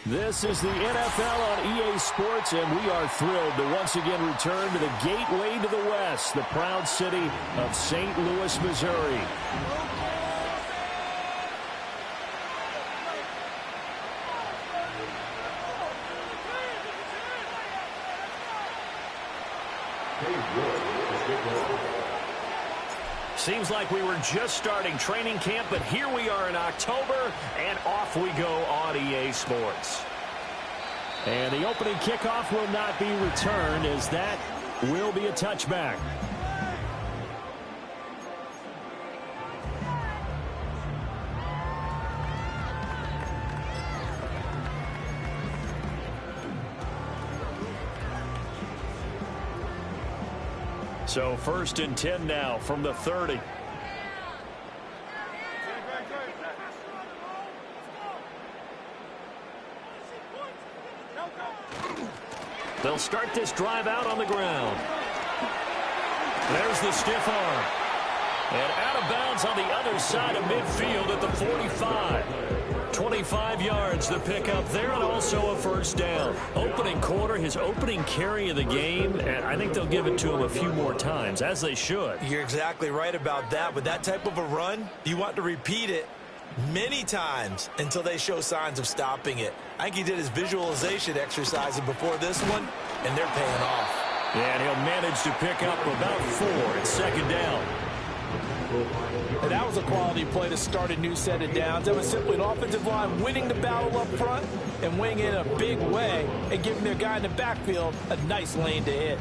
This is the NFL on EA Sports, and we are thrilled to once again return to the gateway to the West, the proud city of St. Louis, Missouri. Seems like we were just starting training camp, but here we are in October, and off we go on EA Sports. And the opening kickoff will not be returned, as that will be a touchback. So 1st and 10 now from the 30. They'll start this drive out on the ground. There's the stiff arm. And out of bounds on the other side of midfield at the 45. 25 yards the pickup there, and also a first down. Opening quarter, his opening carry of the game, and I think they'll give it to him a few more times, as they should. You're exactly right about that. With that type of a run, you want to repeat it many times until they show signs of stopping it. I think he did his visualization exercises before this one, and they're paying off. Yeah, and he'll manage to pick up about 4 at 2nd down. And that was a quality play to start a new set of downs. That was simply an offensive line winning the battle up front and winning in a big way and giving their guy in the backfield a nice lane to hit.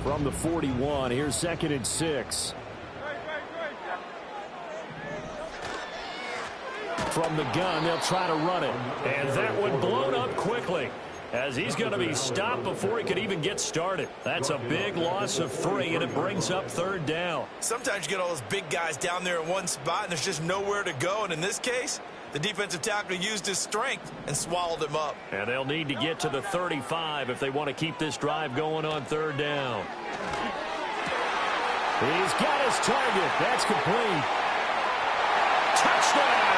From the 41, here's 2nd and 6. From the gun, they'll try to run it. And that one blown up quickly, as he's going to be stopped before he could even get started. That's a big loss of 3, and it brings up 3rd down. Sometimes you get all those big guys down there in one spot, and there's just nowhere to go. And in this case, the defensive tackle used his strength and swallowed him up. And they'll need to get to the 35 if they want to keep this drive going on 3rd down. He's got his target. That's complete. Touchdown!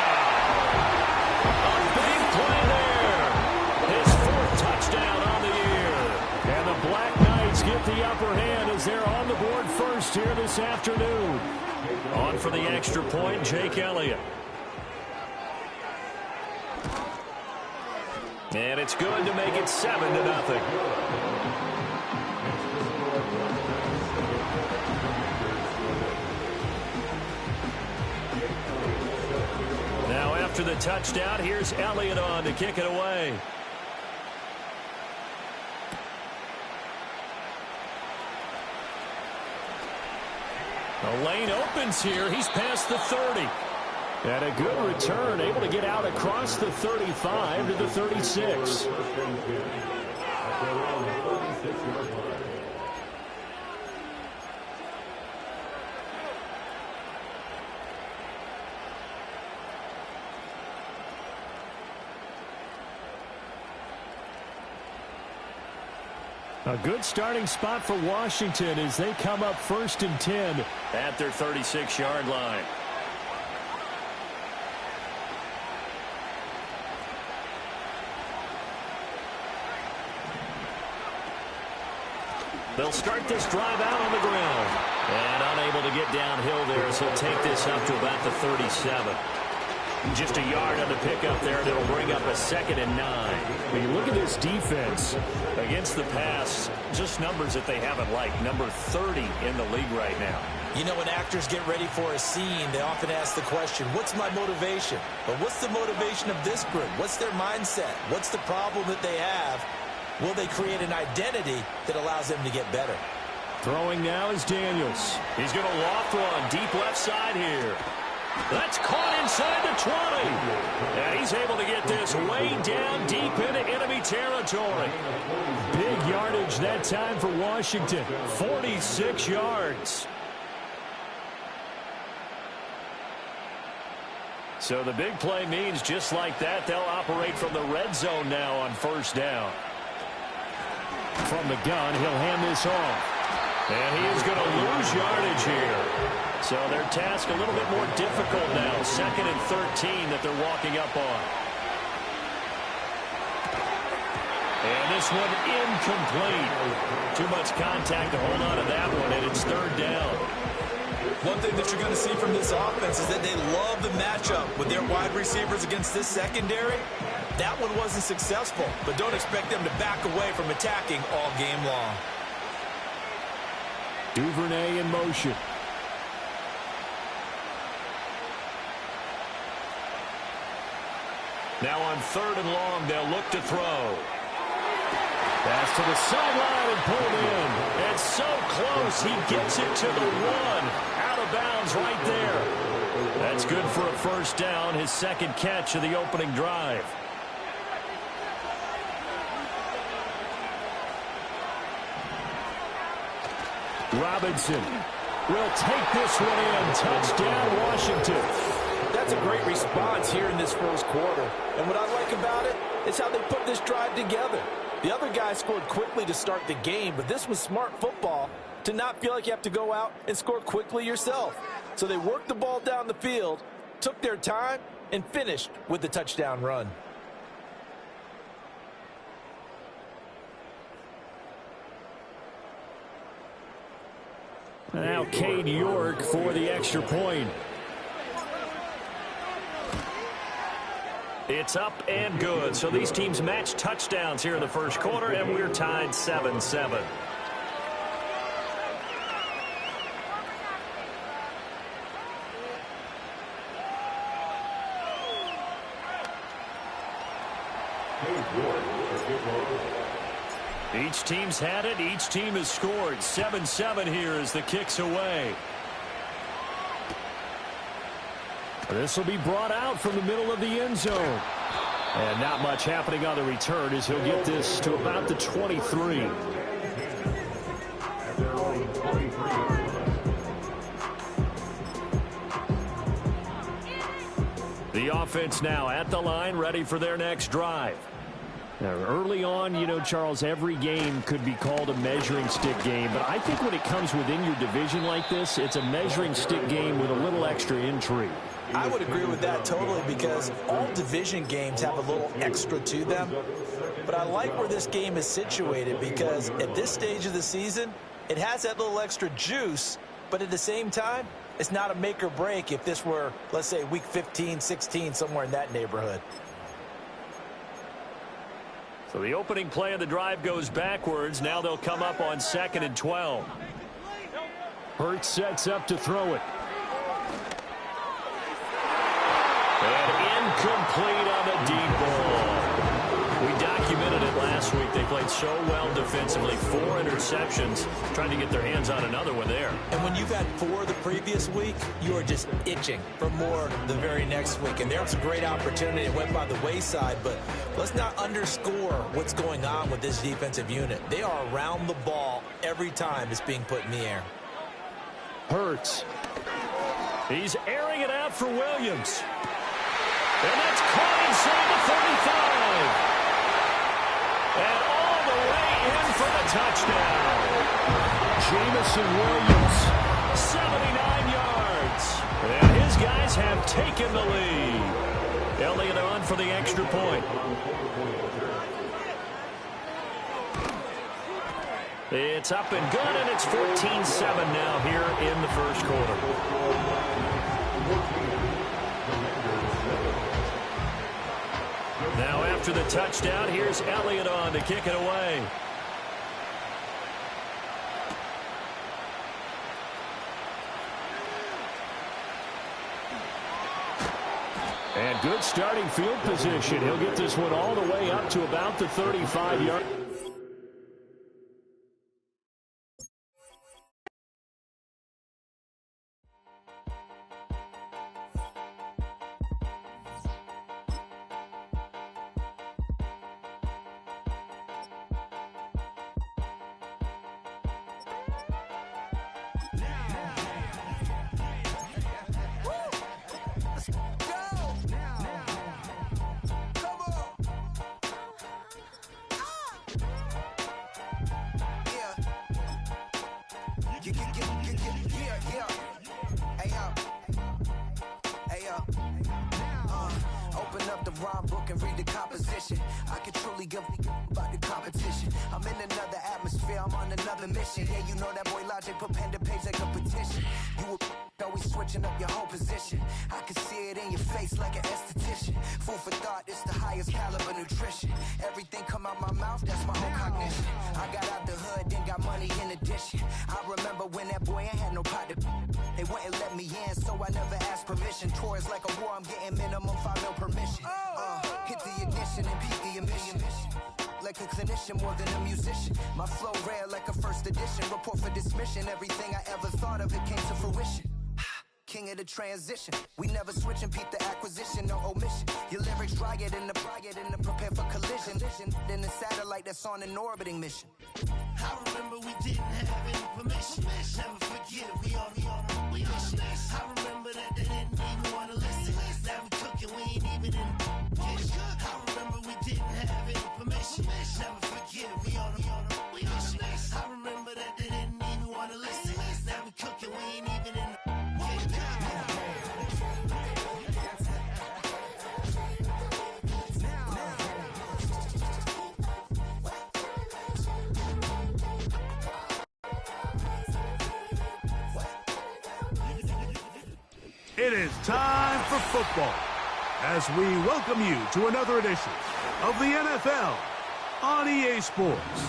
A big play there. His 4th touchdown on the year. And the Black Knights get the upper hand as they're on the board first here this afternoon. On for the extra point, Jake Elliott. And it's good to make it 7-0. Now after the touchdown, here's Elliott on to kick it away. The lane opens here. He's past the 30. And a good return, able to get out across the 35 to the 36. A good starting spot for Washington as they come up 1st and 10 at their 36-yard line. They'll start this drive out on the ground. And unable to get downhill there, so he'll take this up to about the 37. Just a yard on the pickup there. That'll bring up a 2nd and 9. When you look at this defense against the pass, just numbers that they haven't liked. Number 30 in the league right now. You know, when actors get ready for a scene, they often ask the question, what's my motivation? But what's the motivation of this group? What's their mindset? What's the problem that they have? Will they create an identity that allows them to get better? Throwing now is Daniels. He's going to loft one deep left side here. That's caught inside the 20. And he's able to get this way down deep into enemy territory. Big yardage that time for Washington. 46 yards. So the big play means just like that, they'll operate from the red zone now on 1st down. From the gun, he'll hand this off. And he is going to lose yardage here. So their task a little bit more difficult now. 2nd and 13 that they're walking up on. And this one incomplete. Too much contact to hold on to that one, and it's 3rd down. One thing that you're going to see from this offense is that they love the matchup with their wide receivers against this secondary. That one wasn't successful, but don't expect them to back away from attacking all game long. Duvernay in motion. Now on 3rd and long, they'll look to throw. Pass to the sideline and pulled in. And so close, he gets it to the 1. Out of bounds right there. That's good for a 1st down, his 2nd catch of the opening drive. Robinson will take this one in. Touchdown, Washington. That's a great response here in this 1st quarter. And what I like about it is how they put this drive together. The other guy scored quickly to start the game, but this was smart football to not feel like you have to go out and score quickly yourself. So they worked the ball down the field, took their time, and finished with the touchdown run. Now Cade York for the extra point. It's up and good. So these teams match touchdowns here in the 1st quarter, and we're tied 7-7. Each team's had it. Each team has scored. 7-7 here as the kick's away. This will be brought out from the middle of the end zone. And not much happening on the return as he'll get this to about the 23. The offense now at the line, ready for their next drive. Now, early on, you know, Charles, every game could be called a measuring stick game. But I think when it comes within your division like this, it's a measuring stick game with a little extra intrigue. I would agree with that totally because all division games have a little extra to them. But I like where this game is situated because at this stage of the season, it has that little extra juice. But at the same time, it's not a make or break if this were, let's say, week 15, 16, somewhere in that neighborhood. So the opening play of the drive goes backwards. Now they'll come up on 2nd and 12. Hurts sets up to throw it. And incomplete on the deep ball. We documented it last week. They played so well defensively. 4 interceptions, trying to get their hands on another one there. And when you've had 4 the previous week, you are just itching for more the very next week. And there was a great opportunity. It went by the wayside, but let's not underscore what's going on with this defensive unit. They are around the ball every time it's being put in the air. Hurts. He's airing it out for Williams. And that's caught inside the 35. And all the way in for the touchdown. Jamison Williams, 79 yards. And his guys have taken the lead. Elliott on for the extra point. It's up and good, and it's 14-7 now here in the 1st quarter. Now after the touchdown, here's Elliott on to kick it away. And good starting field position. He'll get this one all the way up to about the 35-yard. a mission. Yeah, you know that boy Logic put pen to page like a petition. You were always switching up your whole position. I can see it in your face like an esthetician. Food for thought, it's the highest caliber nutrition. Everything come out my mouth, that's my own cognition. I got out the hood, then got money in addition. I remember when that boy ain't had no pot to... They wouldn't let me in, so I never asked permission. Tours like a war, I'm getting minimum 5 mil permission. Hit the ignition and beat the emission. Like a clinician more than a musician. My flow rare like a first edition. Report for dismission. Everything I ever thought of, it came to fruition. King of the transition. We never switch and peep the acquisition, no omission. Your lyrics dry it in the prepare for collision. Then the satellite that's on an orbiting mission. I remember we didn't have any permission. Never forget it, we on a mission. I remember that they didn't even want to listen. Now we cooking, we ain't even in the kitchen. I remember we didn't have any permission. Never forget it, we on a mission. I remember that they didn't even want to listen. Now we cooking, we ain't even in the It is time for football as we welcome you to another edition of the NFL on EA Sports.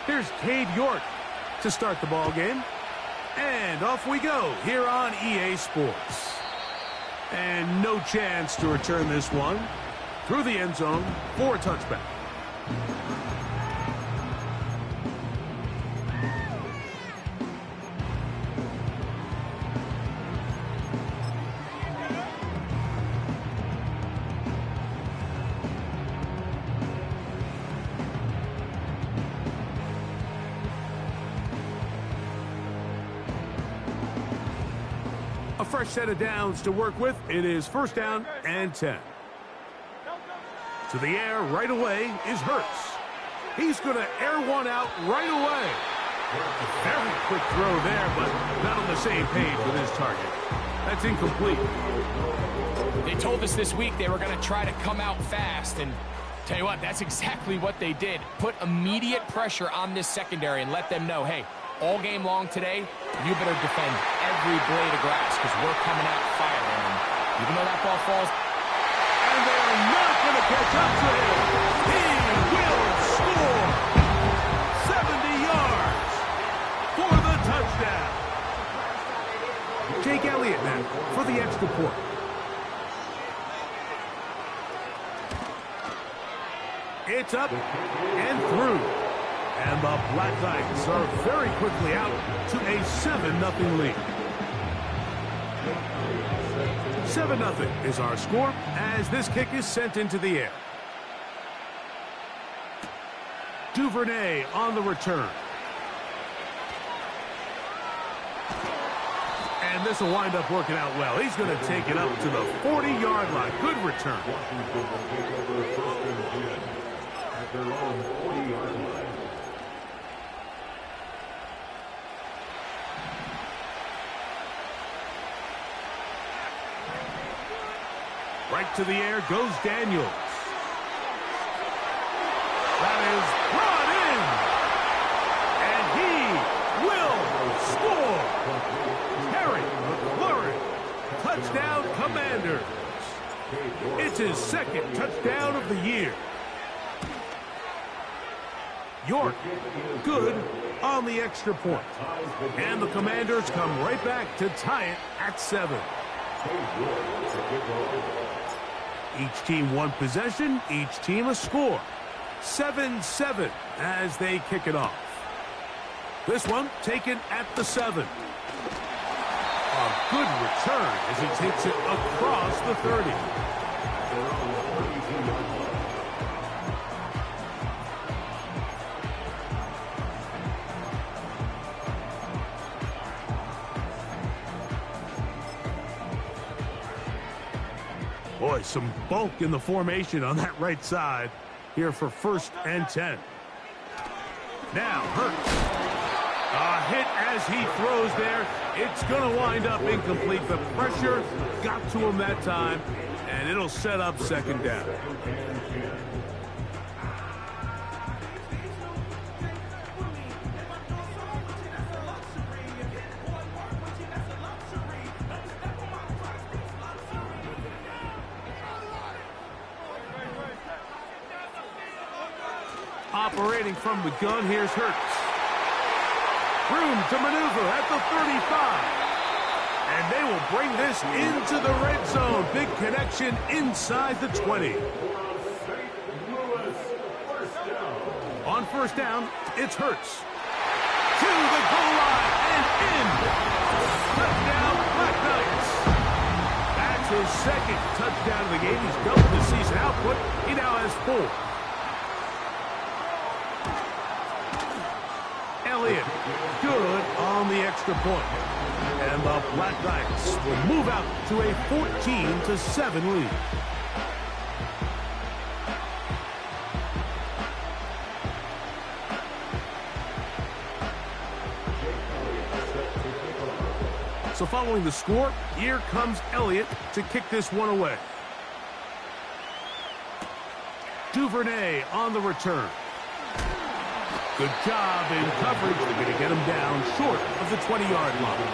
Here's Cade York to start the ball game. And off we go here on EA Sports. And no chance to return this one. Through the end zone for a touchback. A fresh set of downs to work with. It is first down and 10. To the air right away is Hurts. He's going to air one out right away. A very quick throw there, but not on the same page with his target. That's incomplete. They told us this week they were going to try to come out fast, and tell you what, that's exactly what they did. Put immediate pressure on this secondary and let them know, hey, all game long today, you better defend every blade of grass because we're coming out firing. And even though that ball falls, and they're not going to catch up to him. He will score 70 yards for the touchdown. Jake Elliott now for the extra point. It's up and through. And the Black Knights are very quickly out to a 7-0 lead. 7-0 is our score as this kick is sent into the air. Duvernay on the return. And this will wind up working out well. He's going to take it up to the 40-yard line. Good return. At their own 40-yard line. Right to the air goes Daniels. That is brought in. And he will score. Harry McLaurin. Touchdown Commanders. It's his second touchdown of the year. York, good on the extra point. And the Commanders come right back to tie it at 7. Each team one possession, each team a score. 7-7 as they kick it off. This one taken at the 7. A good return as he takes it across the 30. Boy, some bulk in the formation on that right side here for 1st and 10. Now Hurts. A hit as he throws there. It's going to wind up incomplete. The pressure got to him that time, and it'll set up second down. Operating from the gun, here's Hurts. Room to maneuver at the 35. And they will bring this into the red zone. Big connection inside the 20. On first down, it's Hurts. To the goal line and in. Touchdown, Black Knights. That's his second touchdown of the game. He's doubled the season output. He now has 4. Elliott, good on the extra point. And the Black Knights will move out to a 14-7 lead. So following the score, here comes Elliott to kick this one away. Duvernay on the return. Good job in coverage. They're going to get him down short of the 20-yard line.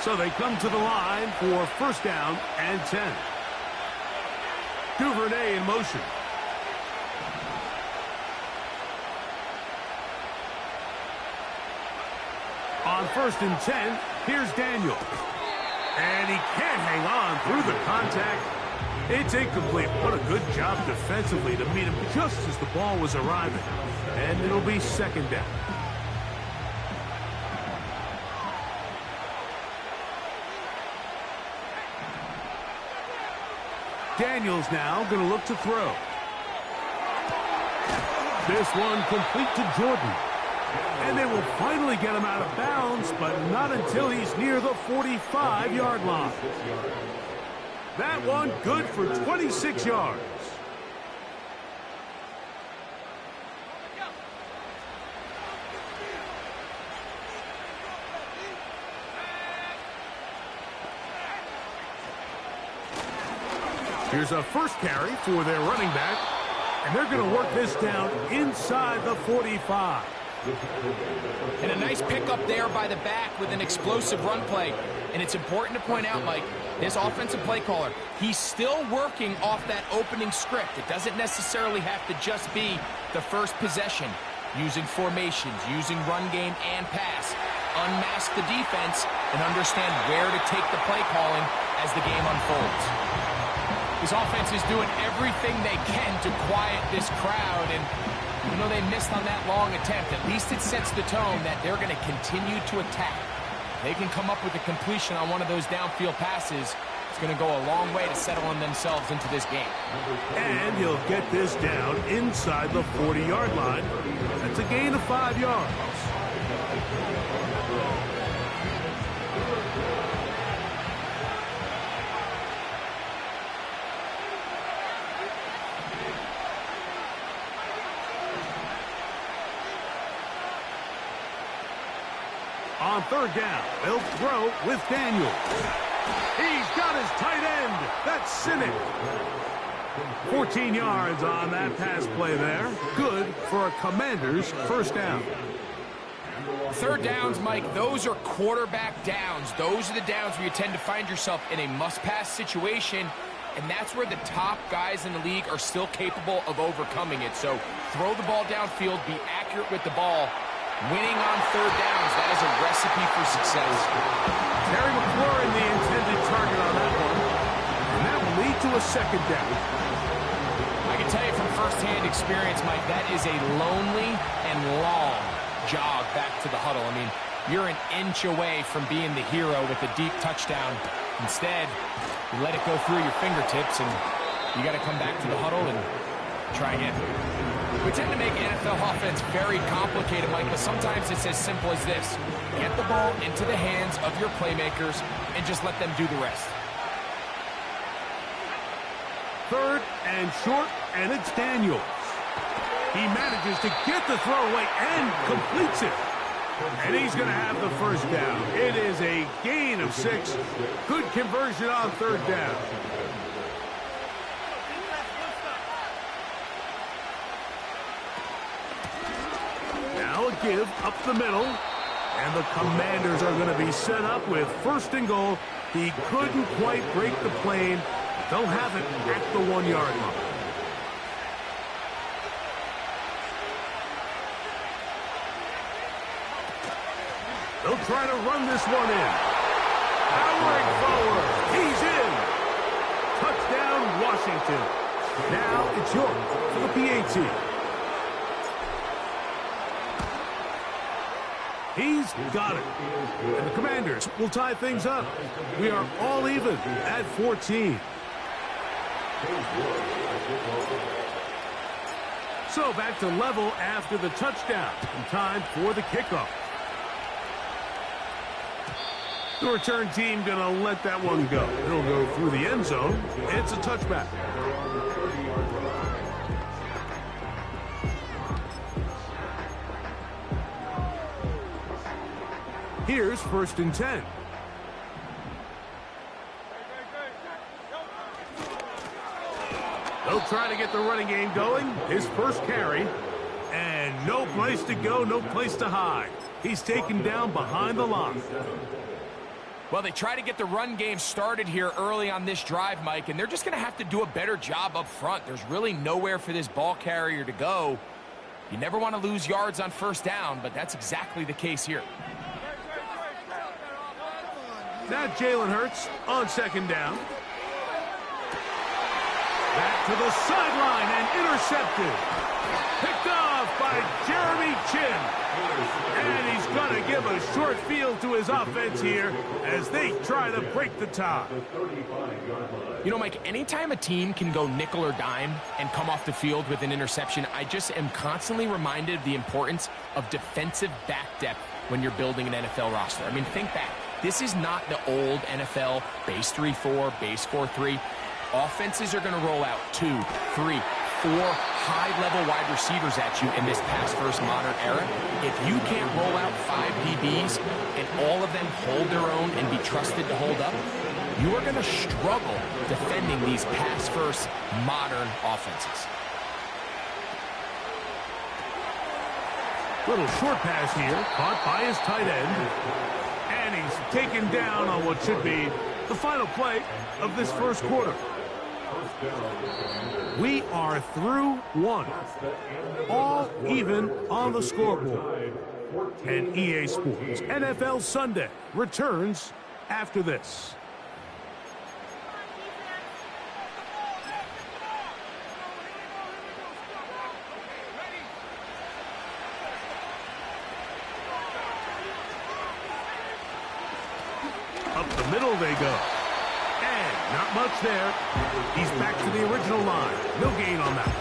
So they come to the line for first down and 10. Duvernay in motion. On first and 10, here's Daniel. And he can't hang on through the contact. It's incomplete. What a good job defensively to meet him just as the ball was arriving. And it'll be second down. Daniels now going to look to throw. This one complete to Jordan. And they will finally get him out of bounds, but not until he's near the 45-yard line. That one good for 26 yards. Here's a first carry for their running back, and they're going to work this down inside the 45. And a nice pickup there by the back with an explosive run play. And it's important to point out, Mike, this offensive play caller, he's still working off that opening script. It doesn't necessarily have to just be the first possession. Using formations, using run game and pass. Unmask the defense and understand where to take the play calling as the game unfolds. This offense is doing everything they can to quiet this crowd, and even though they missed on that long attempt, at least it sets the tone that they're going to continue to attack. They can come up with a completion on one of those downfield passes. It's going to go a long way to settling themselves into this game. And he'll get this down inside the 40-yard line. That's a gain of 5 yards. On third down, they'll throw with Daniel. He's got his tight end. That's Sinek. 14 yards on that pass play there. Good for a Commanders first down. Third downs, Mike, those are quarterback downs. Those are the downs where you tend to find yourself in a must-pass situation, and that's where the top guys in the league are still capable of overcoming it. So throw the ball downfield, be accurate with the ball. Winning on third downs, that is a recipe for success. Terry McLaurin, the intended target on that one. And that will lead to a second down. I can tell you from firsthand experience, Mike, that is a lonely and long jog back to the huddle. I mean, you're an inch away from being the hero with a deep touchdown. Instead, you let it go through your fingertips, and you got to come back to the huddle and try again. We tend to make NFL offense very complicated, Mike, but sometimes it's as simple as this. Get the ball into the hands of your playmakers and just let them do the rest. 3rd and short, and it's Daniels. He manages to get the throwaway and completes it. And he's going to have the first down. It is a gain of 6. Good conversion on 3rd down. Now a give up the middle. And the Commanders are going to be set up with 1st and goal. He couldn't quite break the plane. They'll have it at the 1-yard line. They'll try to run this one in. Powering forward. He's in. Touchdown, Washington. Now it's York for the PAT. He's got it. And the Commanders will tie things up. We are all even at 14. So back to level after the touchdown. And time for the kickoff. The return team going to let that one go. It'll go through the end zone. It's a touchback. Here's 1st and 10. They'll try to get the running game going. His first carry. And no place to go, no place to hide. He's taken down behind the line. Well, they try to get the run game started here early on this drive, Mike, and they're just going to have to do a better job up front. There's really nowhere for this ball carrier to go. You never want to lose yards on 1st down, but that's exactly the case here. Now Jalen Hurts on 2nd down. Back to the sideline and intercepted. Picked off by Jeremy Chinn. And he's going to give a short field to his offense here as they try to break the tie. You know, Mike, anytime a team can go nickel or dime and come off the field with an interception, I just am constantly reminded of the importance of defensive back depth when you're building an NFL roster. I mean, think back. This is not the old NFL base 3-4, base 4-3. Offenses are going to roll out 2, 3, 4 high-level wide receivers at you in this pass-first modern era. If you can't roll out 5 DBs and all of them hold their own and be trusted to hold up, you are going to struggle defending these pass-first modern offenses. Little short pass here, caught by his tight end. And he's taken down on what should be the final play of this 1st quarter. We are through 1. All even on the scoreboard. And EA Sports NFL Sunday returns after this. Up the middle they go. And not much there. He's back to the original line. No gain on that.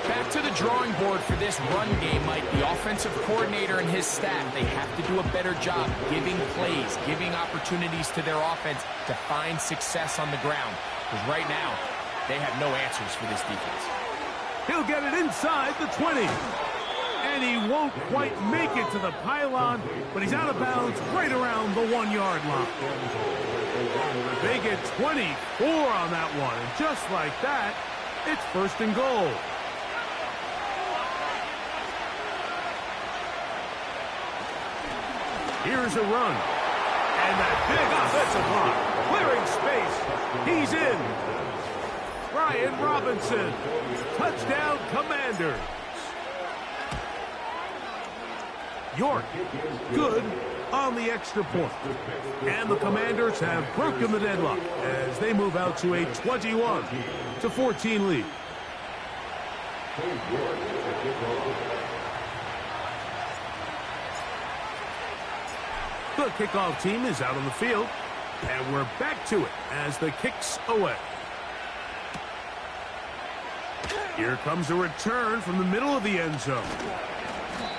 Back to the drawing board for this run game, Mike. The offensive coordinator and his staff, they have to do a better job giving plays, giving opportunities to their offense to find success on the ground. Because right now, they have no answers for this defense. He'll get it inside the 20. And he won't quite make it to the pylon, but he's out of bounds right around the 1-yard line. They get 24 on that one, and just like that, it's 1st and goal. Here's a run. And that big offensive line, clearing space. He's in. Brian Robinson. Touchdown, Commanders. York, good on the extra point. And the Commanders have broken the deadlock as they move out to a 21-14 lead. The kickoff team is out on the field, and we're back to it as the kick's away. Here comes a return from the middle of the end zone.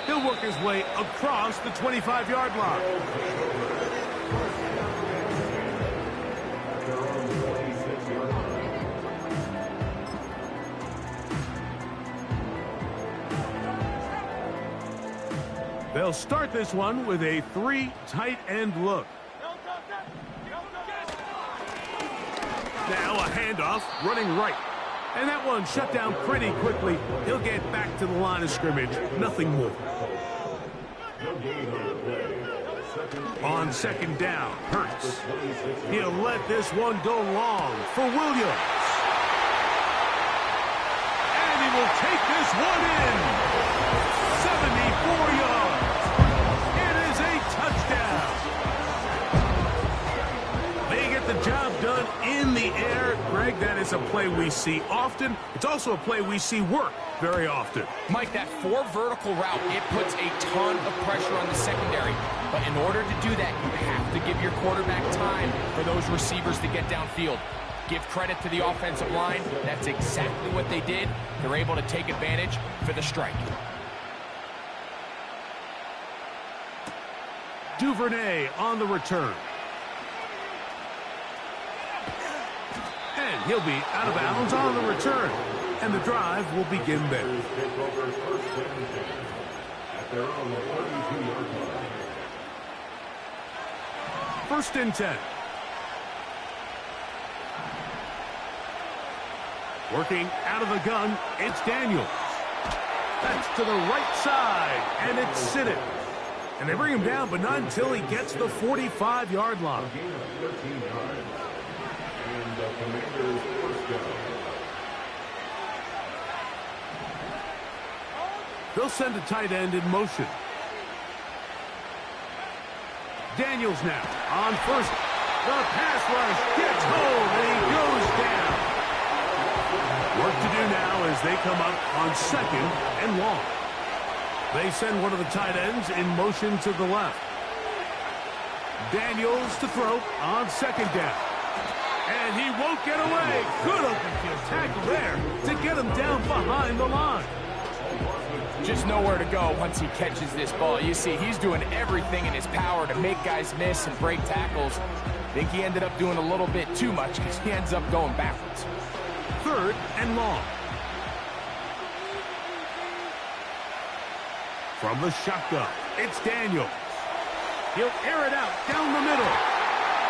He'll work his way across the 25-yard line. They'll start this one with a 3 tight end look. Now a handoff, running right. And that one shut down pretty quickly. He'll get back to the line of scrimmage. Nothing more. On second down, Hurts. He'll let this one go long for Williams. And he will take this one in. 74 yards. It is a touchdown. They get the job done in the air. Greg, that is a play we see often. It's also a play we see work very often. Mike, that 4 vertical route, it puts a ton of pressure on the secondary. But in order to do that, you have to give your quarterback time for those receivers to get downfield. Give credit to the offensive line. That's exactly what they did. They're able to take advantage for the strike. Duvernay on the return. And he'll be out of bounds on the return. And the drive will begin there. First and 10. Working out of the gun, it's Daniels. That's to the right side, and it's Siddick. And they bring him down, but not until he gets the 45-yard line. They'll send a tight end in motion. Daniels now on first. The pass rush gets home, and he goes down. Work to do now as they come up on second and long. They send one of the tight ends in motion to the left. Daniels to throw on second down. And he won't get away. Good open field tackle there to get him down behind the line. Just nowhere to go once he catches this ball. You see, he's doing everything in his power to make guys miss and break tackles. I think he ended up doing a little bit too much because he ends up going backwards. Third and long. From the shotgun, it's Daniels. He'll air it out down the middle.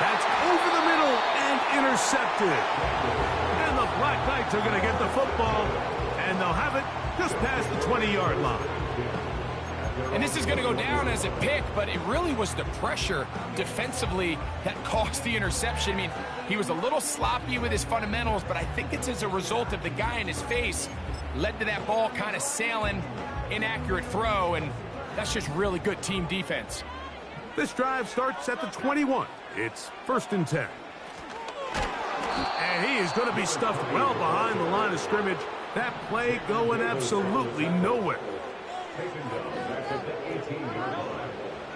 That's over the middle and intercepted. And the Black Knights are going to get the football, and they'll have it just past the 20-yard line. And this is going to go down as a pick, but it really was the pressure defensively that caused the interception. I mean, he was a little sloppy with his fundamentals, but I think it's as a result of the guy in his face led to that ball kind of sailing, inaccurate throw, and that's just really good team defense. This drive starts at the 21. It's first and 10. And he is going to be stuffed well behind the line of scrimmage. That play going absolutely nowhere.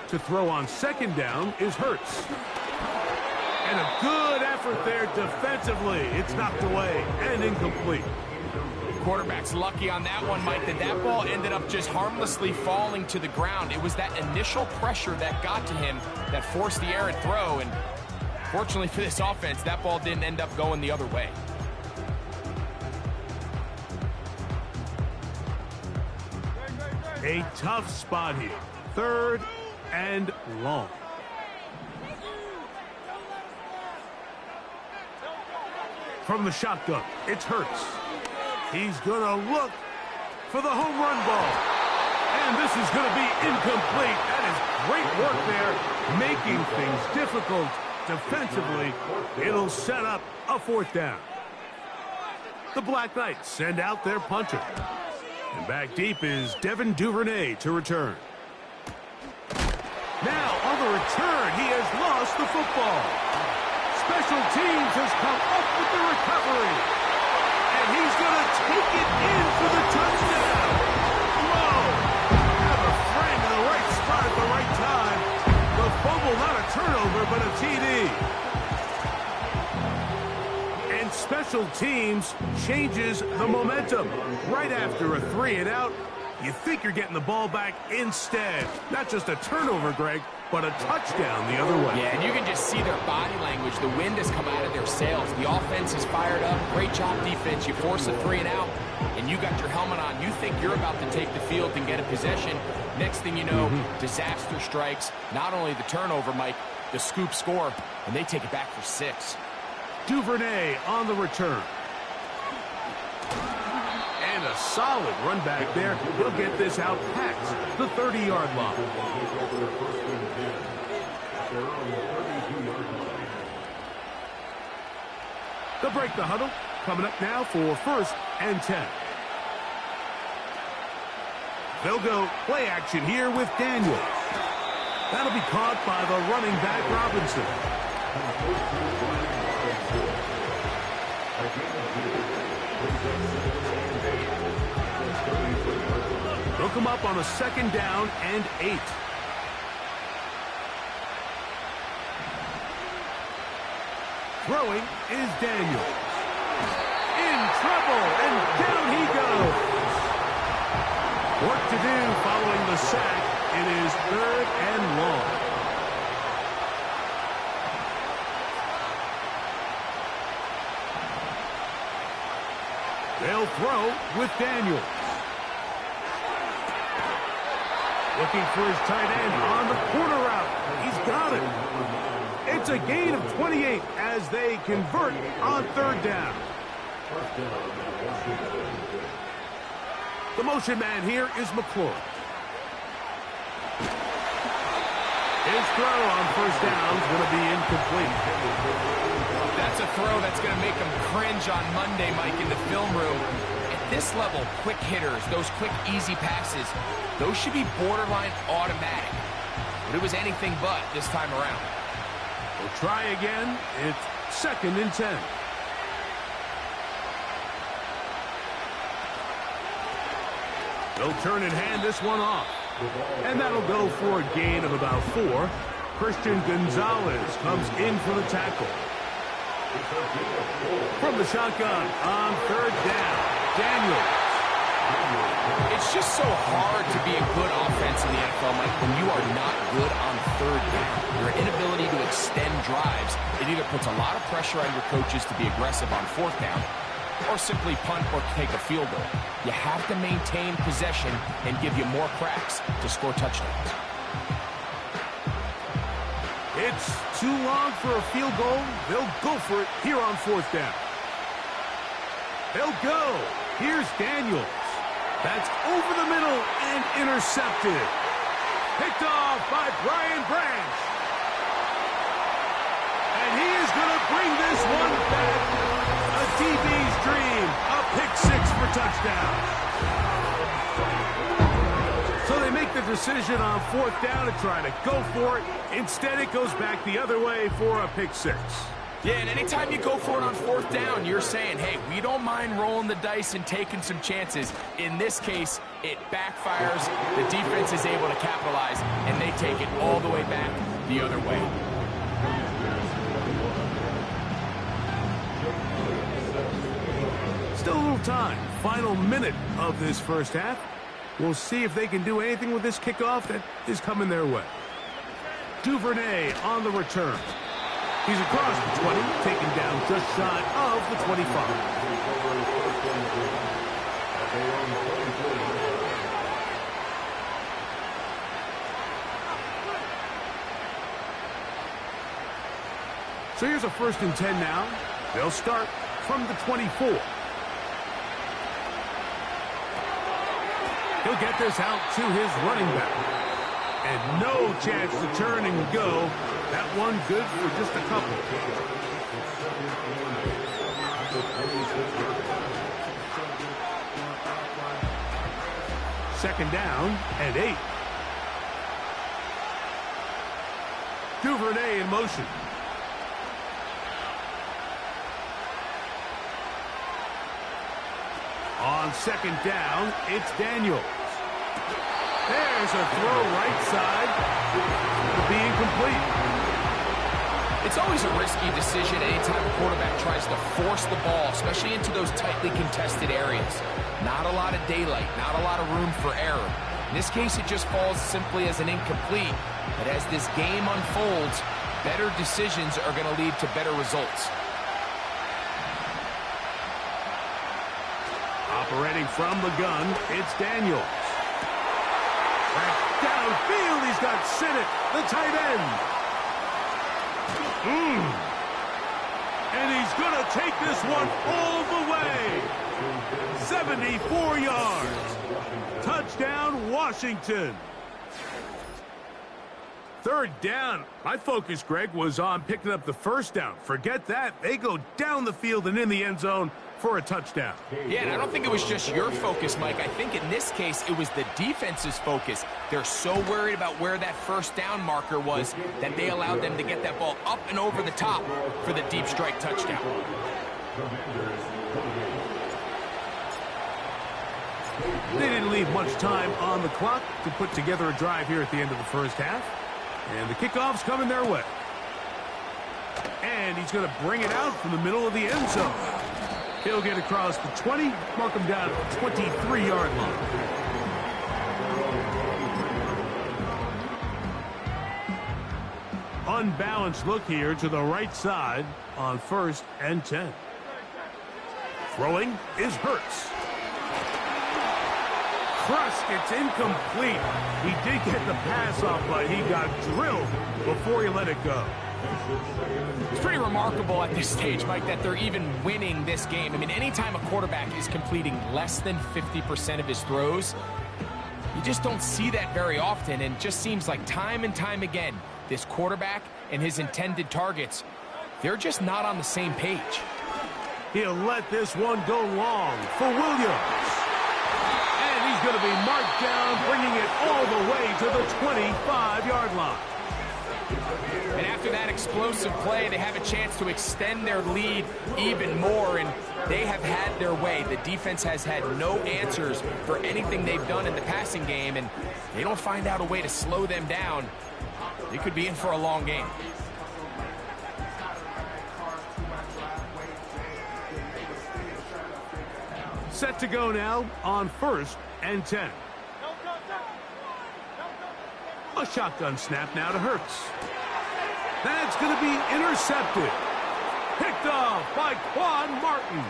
To throw on second down is Hurts. And a good effort there defensively. It's knocked away and incomplete. Quarterback's lucky on that one, Mike, that ball ended up just harmlessly falling to the ground. It was that initial pressure that got to him that forced the errant throw, and fortunately for this offense, that ball didn't end up going the other way. A tough spot here. Third and long. From the shotgun, it's Hurts. He's going to look for the home run ball. And this is going to be incomplete. That is great work there, making things difficult defensively. It'll set up a fourth down. The Black Knights send out their punter. And back deep is Devin Duvernay to return. Now on the return, he has lost the football. Special teams has come up with the recovery. And he's going to take it in for the touchdown. Whoa! Have a friend in the right spot at the right time. The fumble, not a turnover, but a TD. And special teams changes the momentum. Right after a 3-and-out, you think you're getting the ball back instead. Not just a turnover, Greg, but a touchdown the other way. Yeah, and you can just see see their body language. The wind has come out of their sails. The offense is fired up. Great job, defense. You force a 3 and out, and you got your helmet on. You think you're about to take the field and get a possession. Next thing you know, disaster strikes. Not only the turnover, Mike, the scoop score, and they take it back for 6. Duvernay on the return. And a solid run back there. He'll get this out past the 30-yard line. They'll break the huddle. Coming up now for 1st and 10. They'll go play action here with Daniels. That'll be caught by the running back, Robinson. They'll come up on a 2nd down and 8. Throwing is Daniels. In trouble, and down he goes. Work to do following the sack. It is 3rd and long. They'll throw with Daniels. Looking for his tight end on the corner route. He's got it. It's a gain of 28 as they convert on 3rd down. The motion man here is McLaurin. His throw on 1st down is going to be incomplete. That's a throw that's going to make them cringe on Monday, Mike, in the film room. At this level, quick hitters, those quick, easy passes, those should be borderline automatic. But it was anything but this time around. We'll try again. It's 2nd and 10. They'll turn and hand this one off. And that'll go for a gain of about 4. Christian Gonzalez comes in for the tackle. From the shotgun on 3rd down, Daniels. It's just so hard to be a good offense in the NFL, Mike, when you are not good on 3rd down. Your inability to extend drives, it either puts a lot of pressure on your coaches to be aggressive on 4th down, or simply punt or take a field goal. You have to maintain possession and give you more cracks to score touchdowns. It's too long for a field goal. They'll go for it here on 4th down. They'll go. Here's Daniels. That's over the middle and intercepted. Picked off by Brian Branch. And he is going to bring this one back. A DB's dream. A pick 6 for touchdown. So they make the decision on 4th down to try to go for it. Instead, it goes back the other way for a pick 6. Yeah, and anytime you go for it on 4th down, you're saying, hey, we don't mind rolling the dice and taking some chances. In this case, it backfires. The defense is able to capitalize, and they take it all the way back the other way. Still a little time. Final minute of this 1st half. We'll see if they can do anything with this kickoff that is coming their way. Duvernay on the return. He's across the 20, taken down just shy of the 25. So here's a 1st and 10 now. They'll start from the 24. He'll get this out to his running back. And no chance to turn and go. That one good for just a couple. Second down and 8. Duvernay in motion. On 2nd down, it's Daniels. There's a throw right side. It'll be incomplete. It's always a risky decision anytime a quarterback tries to force the ball, especially into those tightly contested areas. Not a lot of daylight, not a lot of room for error. In this case, it just falls simply as an incomplete. But as this game unfolds, better decisions are going to lead to better results. Operating from the gun, it's Daniels. Back downfield, he's got Sinnott, the tight end. And he's going to take this one all the way. 74 yards. Touchdown, Washington. Third down. My focus, Greg, was on picking up the first down. Forget that. They go down the field and in the end zone for a touchdown. Yeah, and I don't think it was just your focus, Mike. I think in this case, it was the defense's focus. They're so worried about where that first down marker was that they allowed them to get that ball up and over the top for the deep strike touchdown. They didn't leave much time on the clock to put together a drive here at the end of the first half. And the kickoff's coming their way. And he's going to bring it out from the middle of the end zone. He'll get across the 20, mark him down at the 23-yard line. Unbalanced look here to the right side on 1st and 10. Throwing is Hurts. Crushed, it's incomplete. He did get the pass off, but he got drilled before he let it go. It's pretty remarkable at this stage, Mike, that they're even winning this game. I mean, anytime a quarterback is completing less than 50% of his throws, you just don't see that very often, and it just seems like time and time again, this quarterback and his intended targets, they're just not on the same page. He'll let this one go long for Williams. And he's going to be marked down, bringing it all the way to the 25-yard line. And after that explosive play, they have a chance to extend their lead even more, and they have had their way. The defense has had no answers for anything they've done in the passing game, and they don't find out a way to slow them down. They could be in for a long game. Set to go now on 1st and 10. A shotgun snap now to Hurts. That's going to be intercepted. Picked off by Quan Martin.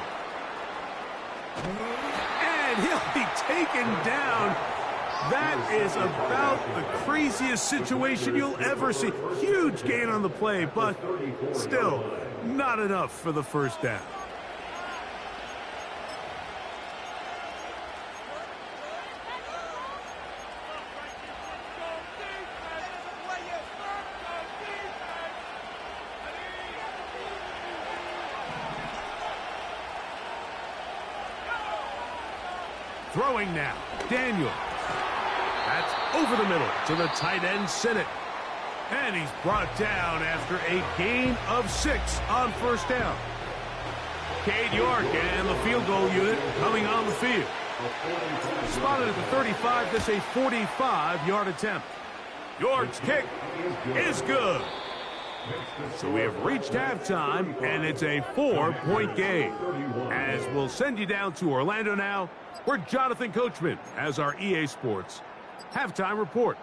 And he'll be taken down. That is about the craziest situation you'll ever see. Huge gain on the play, but still not enough for the first down. Throwing now, Daniels. That's over the middle to the tight end, Sinnott. And he's brought down after a gain of 6 on first down. Cade York and the field goal unit coming on the field. Spotted at the 35, this a 45-yard attempt. York's kick is good. So we have reached halftime, and it's a 4-point game. As we'll send you down to Orlando now, where Jonathan Coachman has our EA Sports halftime report.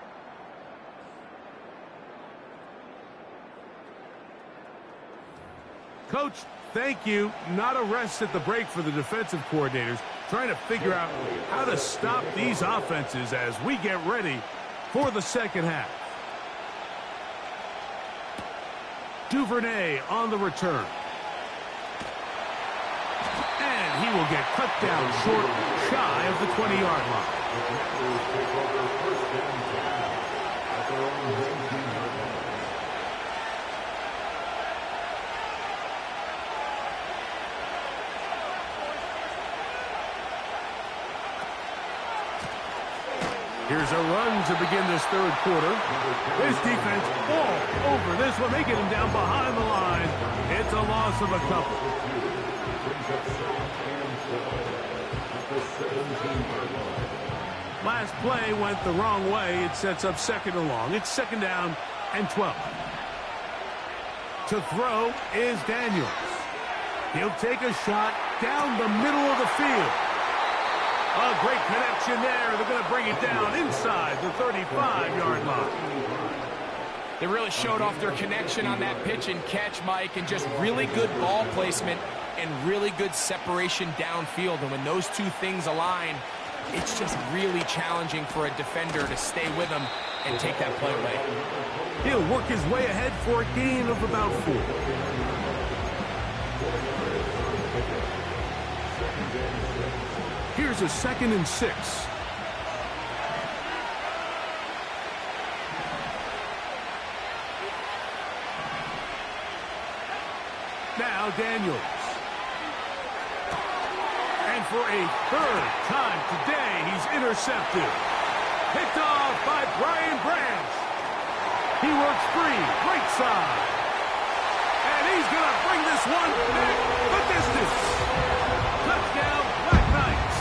Coach, thank you. Not a rest at the break for the defensive coordinators, trying to figure out how to stop these offenses as we get ready for the second half. Duvernay on the return. And he will get cut down short, shy of the 20-yard line. Here's a run to begin this third quarter. This defense all over this one. They get him down behind the line. It's a loss of a couple. Last play went the wrong way. It sets up second and long. It's second down and 12. To throw is Daniels. He'll take a shot down the middle of the field. A great connection there. They're going to bring it down inside the 35-yard line. They really showed off their connection on that pitch and catch, Mike, and just really good ball placement and really good separation downfield. And when those two things align, it's just really challenging for a defender to stay with them and take that play away. He'll work his way ahead for a gain of about 4. Here's a 2nd and 6. Now Daniels. And for a 3rd time today, he's intercepted. Picked off by Brian Branch. He works free, right side. And he's going to bring this one back the distance. Touchdown, Black Knights.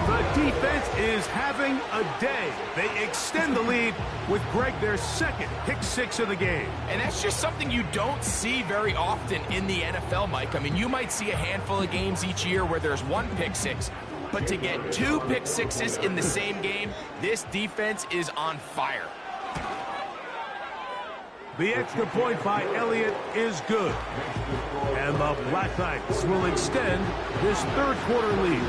The defense is having a day. They extend the lead with Greg, their 2nd pick 6 of the game. And that's just something you don't see very often in the NFL, Mike. I mean, you might see a handful of games each year where there's 1 pick 6. But to get 2 pick 6s in the same game, this defense is on fire. The extra point by Elliott is good. And the Black Knights will extend this 3rd quarter lead.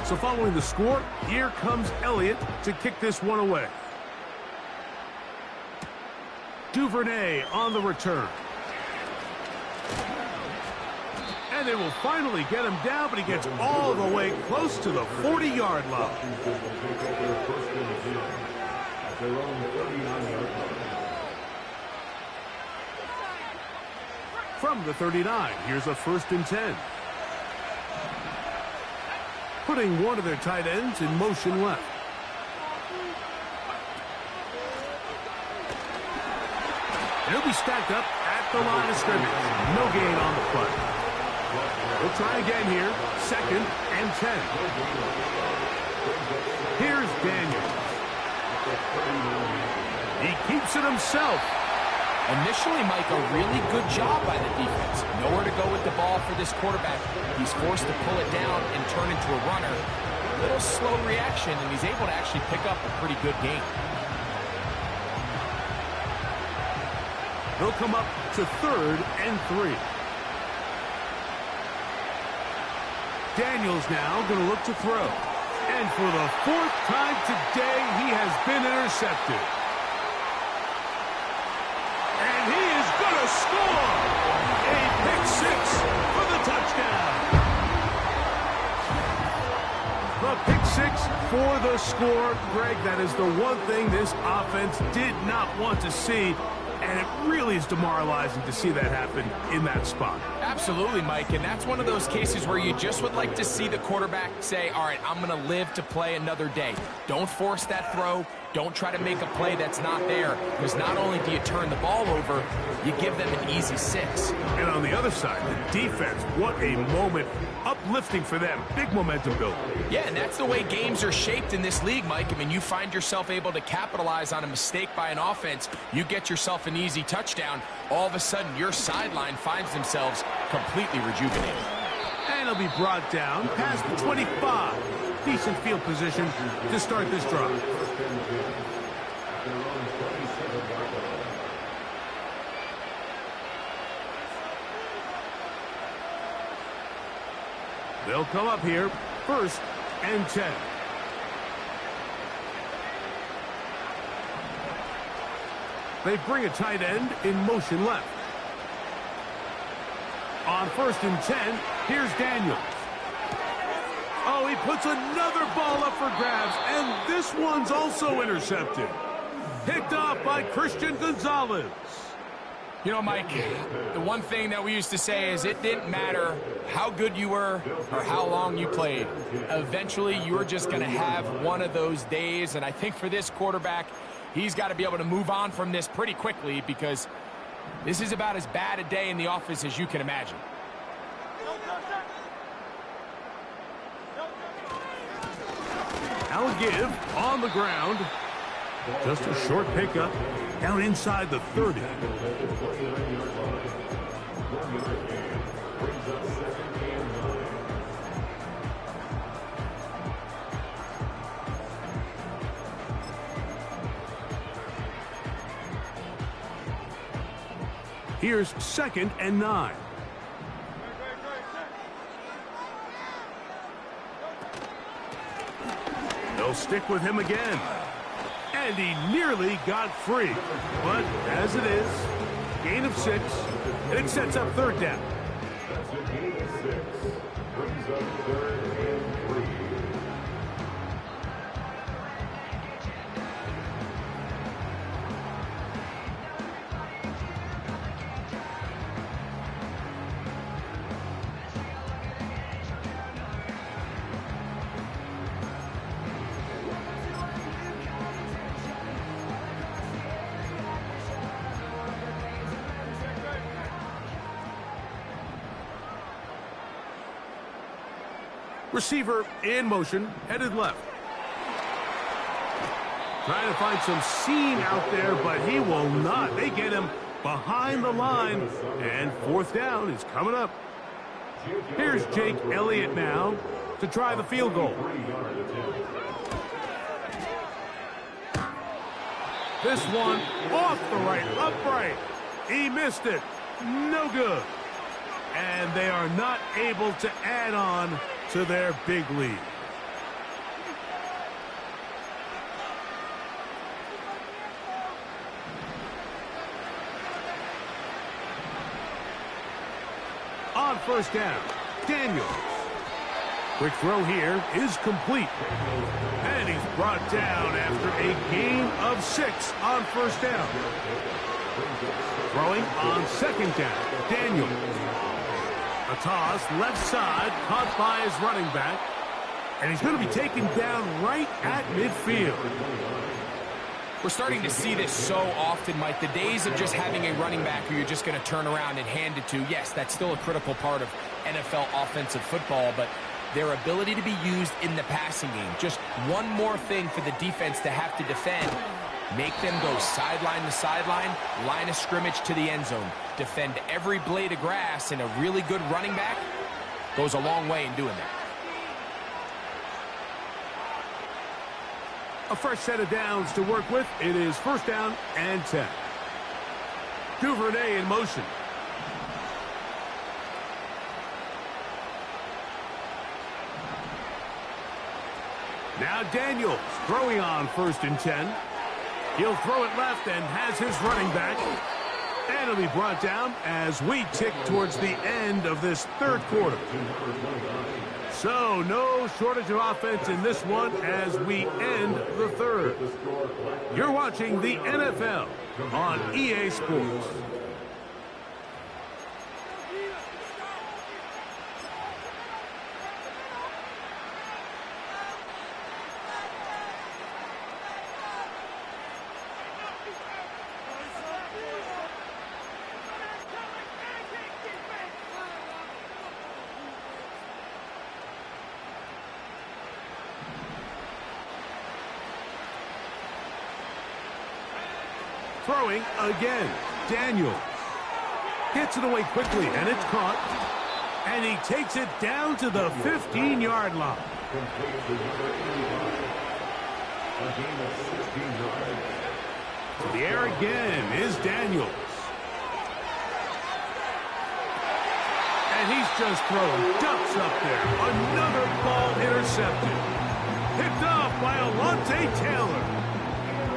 So following the score, here comes Elliott to kick this one away. Duvernay on the return. And they will finally get him down, but he gets all the way close to the 40-yard line. From the 39, here's a 1st and 10. Putting one of their tight ends in motion left. He'll be stacked up at the line of scrimmage. No gain on the play. We'll try again here. 2nd and 10. Here's Daniels. He keeps it himself. Initially, Mike, a really good job by the defense. Nowhere to go with the ball for this quarterback. He's forced to pull it down and turn into a runner. A little slow reaction, and he's able to actually pick up a pretty good gain. They'll come up to 3rd and 3. Daniels now going to look to throw. And for the 4th time today, he has been intercepted. And he is going to score! A pick 6 for the touchdown. The pick 6 for the score. Greg, that is the one thing this offense did not want to see. And it really is demoralizing to see that happen in that spot. Absolutely, Mike, and that's one of those cases where you just would like to see the quarterback say, all right, I'm going to live to play another day. Don't force that throw. Don't try to make a play that's not there, because not only do you turn the ball over, you give them an easy 6. And on the other side, the defense, what a moment. Uplifting for them. Big momentum building. Yeah, and that's the way games are shaped in this league, Mike. I mean, you find yourself able to capitalize on a mistake by an offense. You get yourself an easy touchdown. All of a sudden, your sideline finds themselves completely rejuvenated. And he'll be brought down past the 25. Decent field position to start this drive. They'll come up here, 1st and 10. They bring a tight end in motion left. On 1st and 10, here's Daniels. Oh, he puts another ball up for grabs, and this one's also intercepted. Picked off by Christian Gonzalez. You know, Mike, the one thing that we used to say is it didn't matter how good you were or how long you played. Eventually, you were just going to have one of those days, and I think for this quarterback, he's got to be able to move on from this pretty quickly because this is about as bad a day in the office as you can imagine. Now a give on the ground. Just a short pickup down inside the 30. Here's 2nd and 9. They'll stick with him again. And he nearly got free. But as it is, gain of 6, and it sets up 3rd down. That's a gain of 6. Brings up 3rd and 3. Receiver in motion, headed left. Trying to find some seam out there, but he will not. They get him behind the line, and 4th down is coming up. Here's Jake Elliott now to try the field goal. This one off the right, upright. He missed it. No good. And they are not able to add on to their big lead. On 1st down, Daniels. Quick throw here is complete. And he's brought down after a gain of 6 on 1st down. Throwing on 2nd down, Daniels. A toss, left side, caught by his running back. And he's going to be taken down right at midfield. We're starting to see this so often, Mike. The days of just having a running back who you're just going to turn around and hand it to, yes, that's still a critical part of NFL offensive football, but their ability to be used in the passing game, just one more thing for the defense to have to defend. Make them go sideline to sideline, line of scrimmage to the end zone. Defend every blade of grass, and a really good running back goes a long way in doing that. A fresh set of downs to work with. It is 1st down and 10. Duvernay in motion. Now Daniels throwing on 1st and 10. He'll throw it left and has his running back. And it'll be brought down as we tick towards the end of this 3rd quarter. So no shortage of offense in this one as we end the 3rd. You're watching the NFL on EA Sports. Throwing again, Daniels. Gets it away quickly, and it's caught. And he takes it down to the 15-yard line. To the air again is Daniels. And he's just throwing ducks up there. Another ball intercepted. Picked off by Alontae Taylor.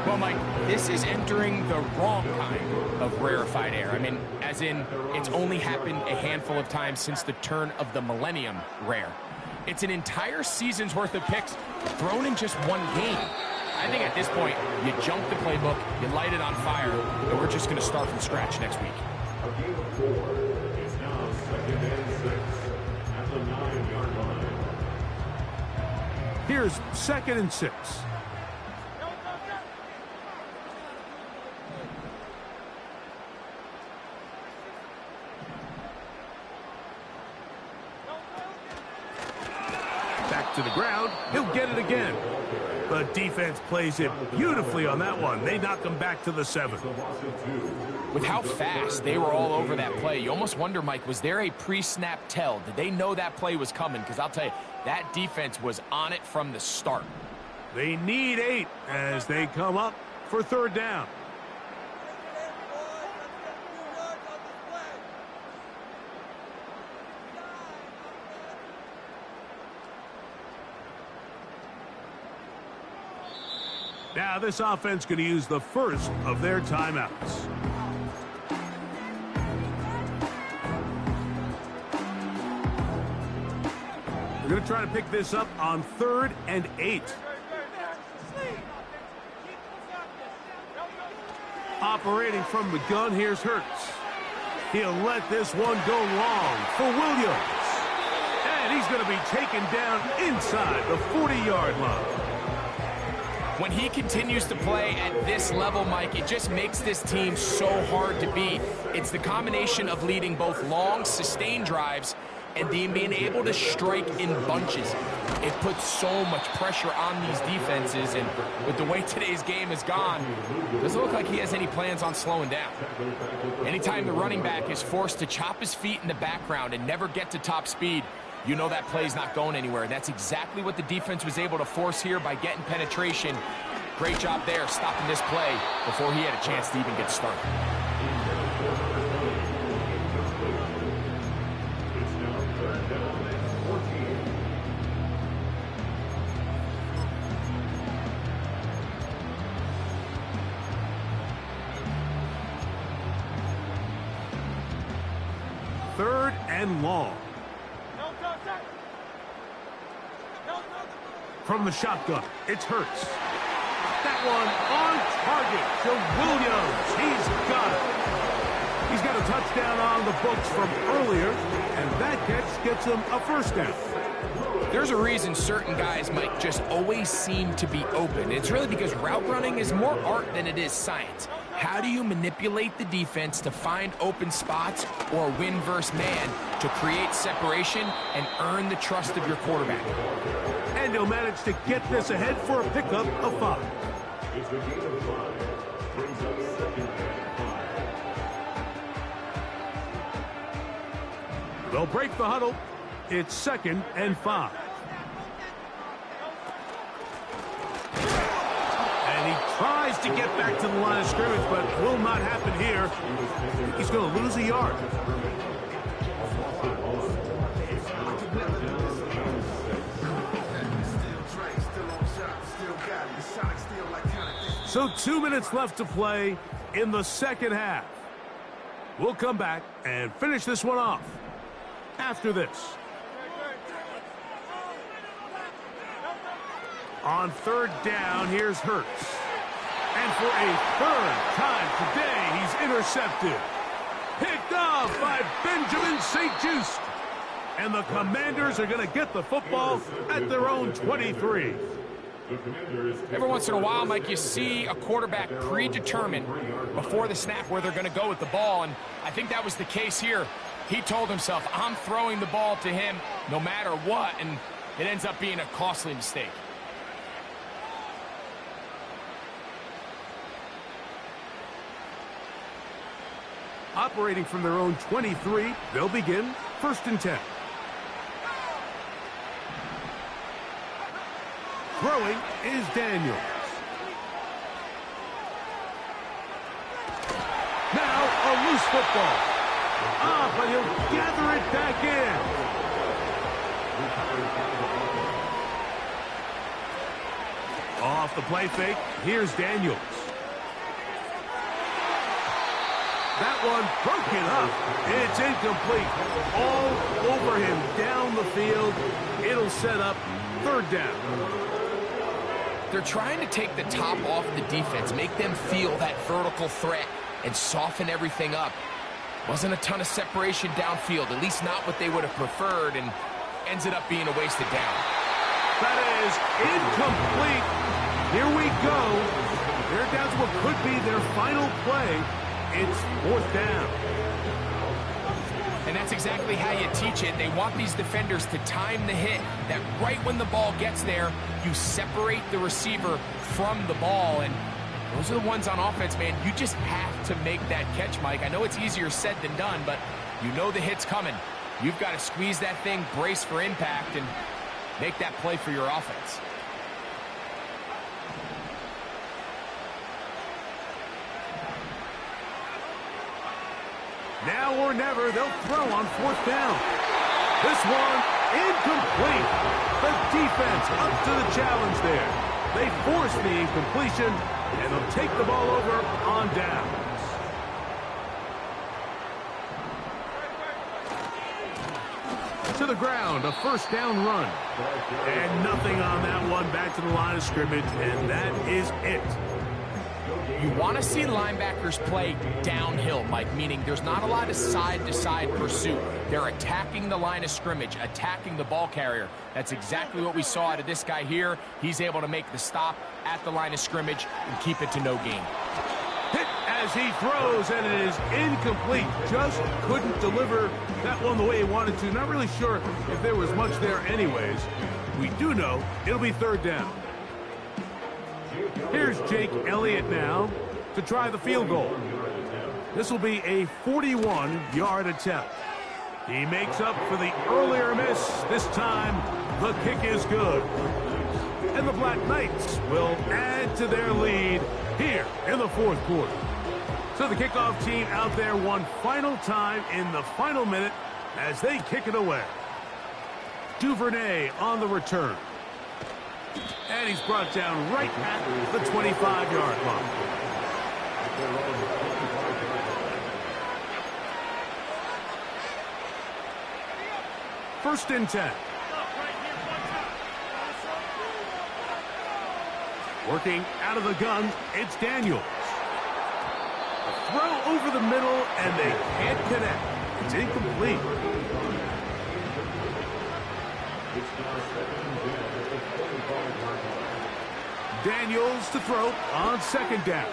Well, Mike, this is entering the wrong kind of rarefied air. I mean, as in, it's only happened a handful of times since the turn of the millennium rare. It's an entire season's worth of picks thrown in just one game. I think at this point, you junk the playbook, you light it on fire, and we're just going to start from scratch next week. A gain of 4 is now 2nd and 6 at the 9-yard line. Here's 2nd and 6. Back to the ground. He'll get it again. The defense plays it beautifully on that one. They knock him back to the 7. With how fast they were all over that play, you almost wonder, Mike, was there a pre-snap tell? Did they know that play was coming? Because I'll tell you, that defense was on it from the start. They need 8 as they come up for 3rd down. Now this offense going to use the first of their timeouts. They're going to try to pick this up on 3rd and 8. Operating from the gun, here's Hurts. He'll let this one go long for Williams. And he's going to be taken down inside the 40-yard line. When he continues to play at this level, Mike, it just makes this team so hard to beat. It's the combination of leading both long, sustained drives and being able to strike in bunches. It puts so much pressure on these defenses, and with the way today's game has gone, it doesn't look like he has any plans on slowing down. Anytime the running back is forced to chop his feet in the background and never get to top speed, you know that play's not going anywhere. That's exactly what the defense was able to force here by getting penetration. Great job there, stopping this play before he had a chance to even get started. Third and long. From the shotgun, it's Hurts. That one on target to Williams. He's got it. He's got a touchdown on the books from earlier, and that catch gets him a first down. There's a reason certain guys might just always seem to be open. It's really because route running is more art than it is science. How do you manipulate the defense to find open spots or win versus man to create separation and earn the trust of your quarterback? And he'll manage to get this ahead for a pickup of 5. It's a gain of 5. Brings up 2nd and 5. They'll break the huddle. It's 2nd and 5. And he tries to get back to the line of scrimmage, but it will not happen here. He's going to lose a yard. So 2 minutes left to play in the second half. We'll come back and finish this one off after this. On 3rd down, here's Hurts. And for a 3rd time today, he's intercepted. Picked off by Benjamin St-Juste. And the Commanders are going to get the football at their own 23. Every once in a while, Mike, you see a quarterback predetermined before the snap where they're going to go with the ball, and I think that was the case here. He told himself, I'm throwing the ball to him no matter what, and it ends up being a costly mistake. Operating from their own 23, they'll begin 1st and 10. Throwing is Daniels. Now a loose football. But he'll gather it back in. Off the play fake, here's Daniels. That one broken up. It's incomplete. All over him down the field. It'll set up 3rd down. They're trying to take the top off the defense, make them feel that vertical threat, and soften everything up. Wasn't a ton of separation downfield, at least not what they would have preferred, and ends it up being a wasted down. That is incomplete. Here we go. They're down to what could be their final play. It's 4th down. And that's exactly how you teach it. They want these defenders to time the hit, that right when the ball gets there, you separate the receiver from the ball. And those are the ones on offense, man. You just have to make that catch, Mike. I know it's easier said than done, but you know the hit's coming. You've got to squeeze that thing, brace for impact, and make that play for your offense. Now or never, they'll throw on 4th down. This one, incomplete. The defense up to the challenge there. They force the incompletion, and they'll take the ball over on downs. To the ground, a first down run. And nothing on that one, back to the line of scrimmage, and that is it. You want to see linebackers play downhill, Mike, meaning there's not a lot of side-to-side pursuit. They're attacking the line of scrimmage, attacking the ball carrier. That's exactly what we saw out of this guy here. He's able to make the stop at the line of scrimmage and keep it to no gain. Hit as he throws, and it is incomplete. Just couldn't deliver that one the way he wanted to. Not really sure if there was much there anyways. We do know it'll be third down. Here's Jake Elliott now to try the field goal. This will be a 41-yard attempt. He makes up for the earlier miss. This time, the kick is good. And the Black Knights will add to their lead here in the fourth quarter. So the kickoff team out there one final time in the final minute as they kick it away. Duvernay on the return. And he's brought down right at the 25-yard line. First and 10. Working out of the gun, it's Daniels. A throw over the middle, and they can't connect. It's incomplete. Daniels to throw on second down.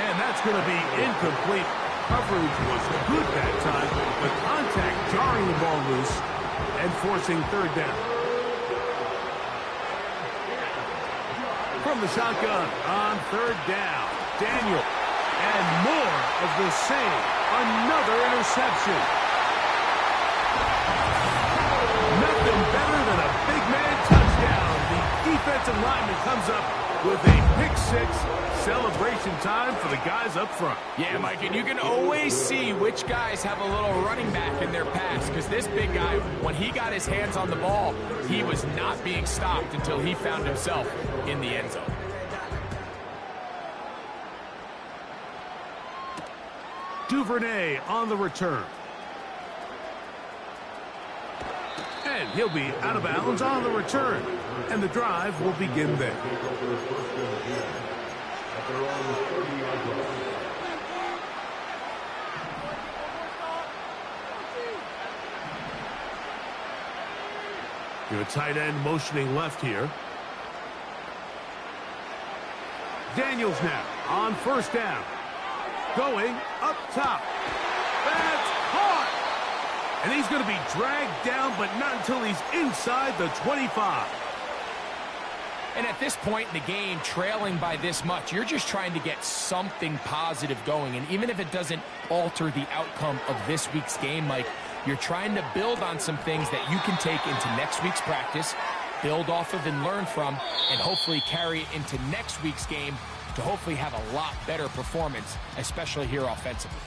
And that's going to be incomplete. Coverage was good that time, but contact jarring the ball loose and forcing third down. From the shotgun on third down, Daniel. And more of the same. Another interception. Nothing better than a big man touchdown. The defensive lineman comes up with a pick-6. Celebration time for the guys up front. Yeah, Mike, and you can always see which guys have a little running back in their pass, because this big guy, when he got his hands on the ball, he was not being stopped until he found himself in the end zone. Duvernay on the return. And he'll be out of bounds on the return. And the drive will begin there. Your tight end motioning left here. Daniels now on first down. Going up top. That's caught. And he's going to be dragged down, but not until he's inside the 25. And at this point in the game, trailing by this much, you're just trying to get something positive going. And even if it doesn't alter the outcome of this week's game, Mike, you're trying to build on some things that you can take into next week's practice, build off of and learn from, and hopefully carry it into next week's game to hopefully have a lot better performance, especially here offensively.